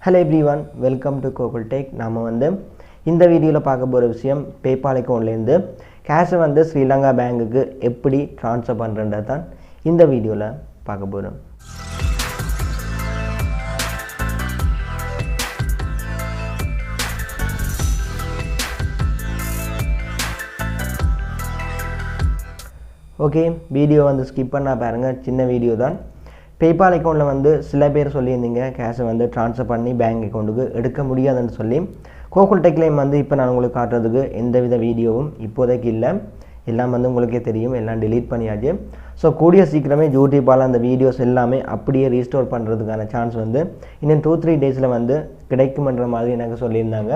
Hello everyone, welcome to Kokul Tech. நாம வந்து இந்த வீடியோல பார்க்க போற விஷயம் PayPal அக்கவுண்ட்ல இருந்து கேஷ் வந்து ஸ்ரீலங்கா பேங்க்குக்கு எப்படி ட்ரான்ஸ்ஃபர் பண்றதுன்றத தான் இந்த வீடியோல பார்க்க போறோம். ஓகே, வீடியோ வந்து ஸ்கிப் பண்ணா பாருங்க. சின்ன வீடியோ தான். PayPal அக்கவுண்ட்ல வந்து சில பேர் சொல்லியிருந்தீங்க கேஷை வந்து ட்ரான்ஸ்ஃபர் பண்ணி பேங்க் அக்கவுண்ட்டுக்கு எடுக்க முடியாதுன்னு சொல்லி. கோகுல் டெக்லைம் வந்து இப்போ நான் உங்களுக்கு காட்டுறதுக்கு எந்தவித வீடியோவும் இப்போதைக்கு இல்லை. எல்லாம் வந்து உங்களுக்கே தெரியும், எல்லாம் delete பண்ணியாச்சு. ஸோ கூடிய சீக்கிரமே யூடியூப்பால் அந்த வீடியோஸ் எல்லாமே அப்படியே ரீஸ்டோர் பண்ணுறதுக்கான சான்ஸ் வந்து இன்னும் 2-3 டேஸில் வந்து கிடைக்குமன்ற மாதிரி எனக்கு சொல்லியிருந்தாங்க.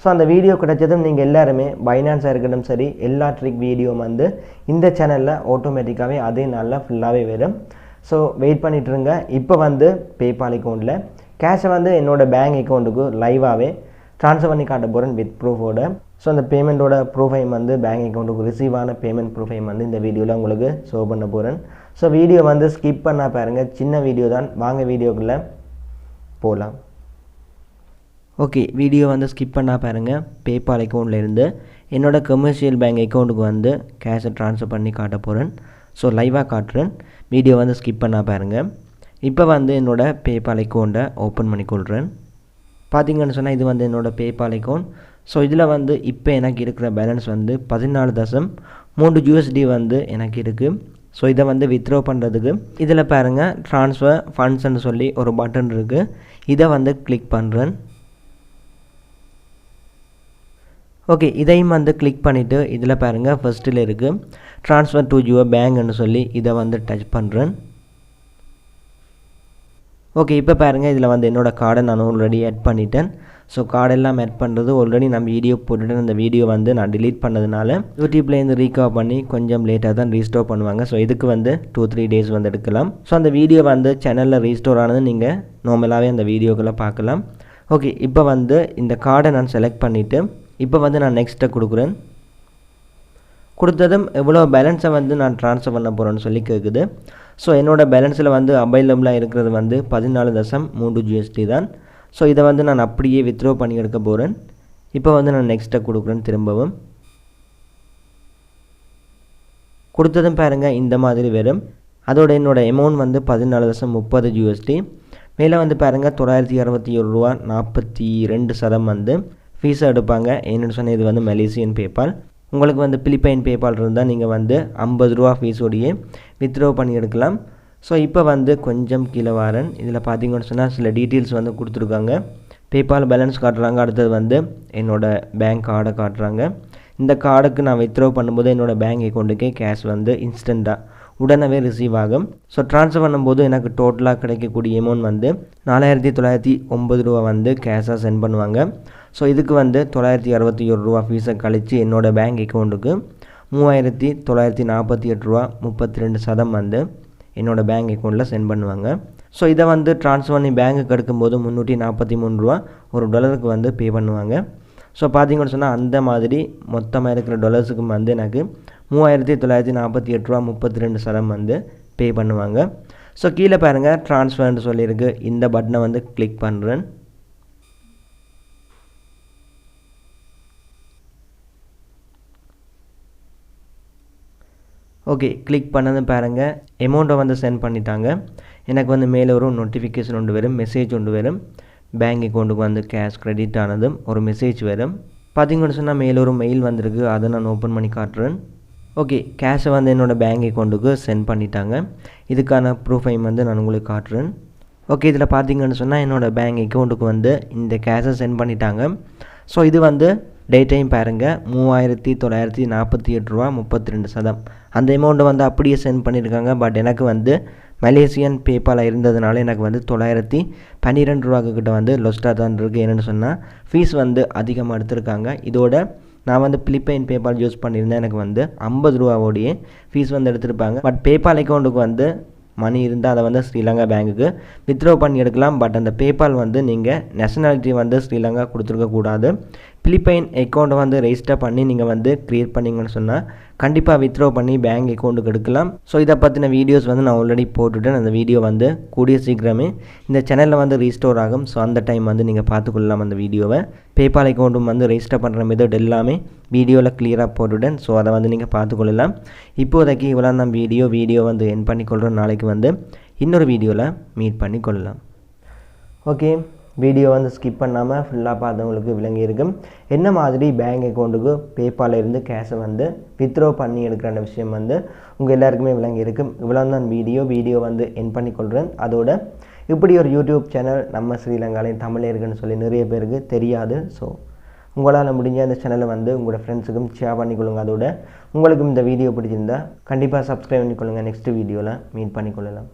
ஸோ அந்த வீடியோ கிடைச்சதும் நீங்கள் எல்லாருமே பைனான்ஸாக இருக்கட்டும் சரி, எல்லா ட்ரிக் வீடியோவும் வந்து இந்த சேனலில் ஆட்டோமேட்டிக்காகவே அதே நாளில் ஃபுல்லாகவே வரும். ஸோ வெயிட் பண்ணிட்டுருங்க. இப்போ வந்து PayPal அக்கௌண்ட்டில் கேஷை வந்து என்னோடய பேங்க் அக்கௌண்ட்டுக்கு லைவாகவே ட்ரான்ஸ்ஃபர் பண்ணி காட்ட போகிறேன் வித் ப்ரூஃபோட. ஸோ அந்த பேமெண்ட்டோட ப்ரூஃபைம் வந்து பேங்க் அக்கௌண்ட்டுக்கு ரிசீவ் ஆன பேமெண்ட் ப்ரூஃபைம் வந்து இந்த வீடியோவில் உங்களுக்கு ஷோ பண்ண போகிறேன். ஸோ வீடியோ வந்து ஸ்கிப் பண்ணால் பாருங்கள், சின்ன வீடியோ தான். வாங்க வீடியோக்குள்ளே போகலாம். ஓகே, வீடியோ வந்து ஸ்கிப் பண்ணால் பாருங்கள். PayPal அக்கௌண்ட்லேருந்து என்னோடய கமர்ஷியல் பேங்க் அக்கௌண்ட்டுக்கு வந்து கேஷை ட்ரான்ஸ்ஃபர் பண்ணி காட்ட போகிறேன். ஸோ லைவாக காட்டுறேன். வீடியோ வந்து ஸ்கிப் பண்ணால் பாருங்கள். இப்போ வந்து என்னோடய PayPal அக்கௌண்ட்டை ஓப்பன் பண்ணிக்கொள்கிறேன். பார்த்தீங்கன்னு சொன்னால் இது வந்து என்னோடய PayPal அக்கௌண்ட். ஸோ இதில் வந்து இப்போ எனக்கு இருக்கிற பேலன்ஸ் வந்து 14.3 USD வந்து எனக்கு இருக்குது. ஸோ இதை வந்து வித்ட்ரா பண்ணுறதுக்கு இதில் பாருங்கள் ட்ரான்ஸ்ஃபர் ஃபண்ட்ஸ்ன்னு சொல்லி ஒரு பட்டன் இருக்குது. இதை வந்து கிளிக் பண்ணுறேன். ஓகே, இதையும் வந்து கிளிக் பண்ணிவிட்டு இதில் பாருங்கள் ஃபஸ்ட்டில் இருக்குது ட்ரான்ஸ்ஃபர் டு யுவர் பேங்க்னு சொல்லி இதை வந்து டச் பண்ணுறேன். ஓகே, இப்போ பாருங்கள் இதில் வந்து என்னோடய கார்டை நான் ஆல்ரெடி ஆட் பண்ணிட்டேன். ஸோ கார்டெல்லாம் ஆட் பண்ணுறது ஆல்ரெடி நான் வீடியோ போட்டுட்டு அந்த வீடியோ வந்து நான் delete பண்ணதுனால யூடியூப்லேருந்து ரீகவர் பண்ணி கொஞ்சம் லேட்டாக தான் ரீஸ்டோர் பண்ணுவாங்க. ஸோ இதுக்கு வந்து 2-3 டேஸ் வந்து எடுக்கலாம். ஸோ அந்த வீடியோ வந்து சேனலில் ரீஸ்டோர் ஆனது நீங்கள் நார்மலாகவே அந்த வீடியோக்களை பார்க்கலாம். ஓகே, இப்போ வந்து இந்த கார்டை நான் செலக்ட் பண்ணிவிட்டு இப்போ வந்து நான் நெக்ஸ்ட்டை கொடுக்குறேன். கொடுத்ததும் எவ்வளோ பேலன்ஸை வந்து நான் ட்ரான்ஸ்ஃபர் பண்ண போகிறேன்னு சொல்லி கேட்குது. ஸோ என்னோடய பேலன்ஸில் வந்து அவைலபிளாக இருக்கிறது வந்து 14.3 USD தான். ஸோ இதை வந்து நான் அப்படியே வித்ட்ரா பண்ணி எடுக்க போகிறேன். இப்போ வந்து நான் நெக்ஸ்ட்டை கொடுக்குறேன். திரும்பவும் கொடுத்ததும் பாருங்கள் இந்த மாதிரி வரும். அதோட என்னோடய அமௌண்ட் வந்து 14.30 USD. மேலே வந்து பாருங்கள் 961 ரூபா 42 வந்து ஃபீஸை எடுப்பாங்க. என்னென்னு சொன்னால் இது வந்து மலேசியன் PayPal. உங்களுக்கு வந்து பிலிப்பைன் PayPal இருந்தால் நீங்கள் வந்து 50 ரூபா ஃபீஸோடையே வித்ட்ரா பண்ணி எடுக்கலாம். ஸோ இப்போ வந்து கொஞ்சம் கீழே வரேன். இதில் பார்த்தீங்கன்னு சொன்னால் சில டீட்டெயில்ஸ் வந்து கொடுத்துருக்காங்க. PayPal பேலன்ஸ் காட்டுறாங்க. அடுத்தது வந்து என்னோடய பேங்க் கார்டை காட்டுறாங்க. இந்த கார்டுக்கு நான் வித்ட்ரா பண்ணும்போது என்னோடய பேங்க் அக்கௌண்ட்டுக்கே கேஷ் வந்து இன்ஸ்டண்ட்டாக உடனே ரிசீவ் ஆகும். ஸோ ட்ரான்ஸ்ஃபர் பண்ணும்போது எனக்கு டோட்டலாக கிடைக்கக்கூடிய அமௌண்ட் வந்து 4909 ரூபா வந்து கேஷாக சென்ட் பண்ணுவாங்க. ஸோ இதுக்கு வந்து 961 ரூபா ஃபீஸை கழித்து என்னோடய பேங்க் அக்கௌண்ட்டுக்கு 3948 ரூபா 32 வந்து என்னோடய பேங்க் அக்கௌண்ட்டில் சென்ட் பண்ணுவாங்க. ஸோ இதை வந்து ட்ரான்ஸ்ஃபர் பண்ணி பேங்க்குக்கு எடுக்கும்போது 343 ரூபா ஒரு டாலருக்கு வந்து பே பண்ணுவாங்க. ஸோ பார்த்தீங்கன்னு சொன்னால் அந்த மாதிரி மொத்தமாக இருக்கிற டாலர்ஸுக்கு வந்து எனக்கு 3948 ரூபா 32 வந்து பே பண்ணுவாங்க. ஸோ கீழே பாருங்கள் ட்ரான்ஸ்ஃபர்னு சொல்லியிருக்கு. இந்த பட்டனை வந்து கிளிக் பண்ணுறேன். ஓகே, கிளிக் பண்ணது பாருங்கள் அமௌண்ட்டை வந்து சென்ட் பண்ணிட்டாங்க. எனக்கு வந்து மேலே ஒரு நோட்டிஃபிகேஷன் ஒன்று வரும், மெசேஜ் ஒன்று வரும். பேங்க் அக்கௌண்ட்டுக்கு வந்து கேஷ் கிரெடிட் ஆனதும் ஒரு மெசேஜ் வரும். பார்த்தீங்கன்னு சொன்னால் மேலே ஒரு மெயில் வந்திருக்கு. அதை நான் ஓப்பன் பண்ணி காட்டுறேன். ஓகே, கேஷை வந்து என்னோடய பேங்க் அக்கௌண்ட்டுக்கு சென்ட் பண்ணிட்டாங்க. இதுக்கான ப்ரூஃபைம் வந்து நான் உங்களுக்கு காட்டுறேன். ஓகே, இதில் பார்த்தீங்கன்னு சொன்னால் என்னோடய பேங்க் அக்கௌண்ட்டுக்கு வந்து இந்த கேஷை சென்ட் பண்ணிட்டாங்க. ஸோ இது வந்து டேட்டையும் பாருங்கள் 3948 ரூபா 32 அந்த அமௌண்ட்டை வந்து அப்படியே சென்ட் பண்ணியிருக்காங்க. பட் எனக்கு வந்து மலேசியன் PayPal இருந்ததுனால எனக்கு வந்து 912 ரூபாய்க்கு கிட்ட வந்து லொஸ்ட்டாக தான் இருக்குது. என்னென்னு சொன்னால் ஃபீஸ் வந்து அதிகமாக எடுத்திருக்காங்க. இதோட நான் வந்து பிலிப்பைன் PayPal யூஸ் பண்ணியிருந்தேன். எனக்கு வந்து 50 ரூபாவோடையே ஃபீஸ் வந்து எடுத்திருப்பாங்க. பட் PayPal அக்கௌண்ட்டுக்கு வந்து மணி இருந்தால் அதை வந்து ஸ்ரீலங்கா பேங்க்குக்கு வித்ட்ரா பண்ணி எடுக்கலாம். பட் அந்த PayPal வந்து நீங்கள் நேஷனாலிட்டி வந்து ஸ்ரீலங்கா கொடுத்துருக்கக்கூடாது. பிலிப்பைன் அக்கௌண்ட்டை வந்து ரெஜிஸ்டர் பண்ணி நீங்கள் வந்து க்ரியேட் பண்ணிங்கன்னு சொன்னால் கண்டிப்பாக வித்ட்ரா பண்ணி பேங்க் அக்கௌண்ட்டுக்கு எடுக்கலாம். ஸோ இதை பற்றின வீடியோஸ் வந்து நான் ஆல்ரெடி போட்டுவிட்டேன். அந்த வீடியோ வந்து கூடிய சீக்கிரமே இந்த சேனலில் வந்து ரீஸ்டோர் ஆகும். ஸோ அந்த டைம் வந்து நீங்கள் பார்த்துக்கொள்ளலாம் அந்த வீடியோவை. பேபால் அக்கௌண்ட்டும் வந்து ரெஜிஸ்டர் பண்ணுற மெத்தட் எல்லாமே வீடியோவில் கிளியராக போட்டுவிட்டேன். ஸோ அதை வந்து நீங்கள் பார்த்துக்கொள்ளலாம். இப்போதைக்கு இவ்வளோ தான் வீடியோ வந்து என் பண்ணிக்கொள்கிறோம். நாளைக்கு வந்து இன்னொரு வீடியோவில் மீட் பண்ணிக்கொள்ளலாம். ஓகே, வீடியோ வந்து ஸ்கிப் பண்ணாமல் ஃபுல்லாக பார்த்தவங்களுக்கு விளங்கி இருக்கும் என்ன மாதிரி பேங்க் அக்கௌண்ட்டுக்கு பேபாலில் இருந்து கேஷை வந்து வித்ட்ரா பண்ணி எடுக்கிற விஷயம் வந்து உங்கள் எல்லாருக்குமே விளங்கி இருக்கும். இவ்வளோ தான் வீடியோ வந்து என் பண்ணிக்கொள்கிறேன். அதோட இப்படி ஒரு யூடியூப் சேனல் நம்ம ஸ்ரீலங்காலையும் தமிழ் இருக்குன்னு சொல்லி நிறைய பேருக்கு தெரியாது. ஸோ உங்களால் முடிஞ்ச அந்த சேனலை வந்து உங்களோட ஃப்ரெண்ட்ஸுக்கும் ஷேர் பண்ணிக்கொள்ளுங்க. அதோட உங்களுக்கும் இந்த வீடியோ பிடிச்சிருந்தா கண்டிப்பாக சப்ஸ்கிரைப் பண்ணிக்கொள்ளுங்கள். நெக்ஸ்ட் வீடியோவில் மீட் பண்ணிக்கொள்ளலாம்.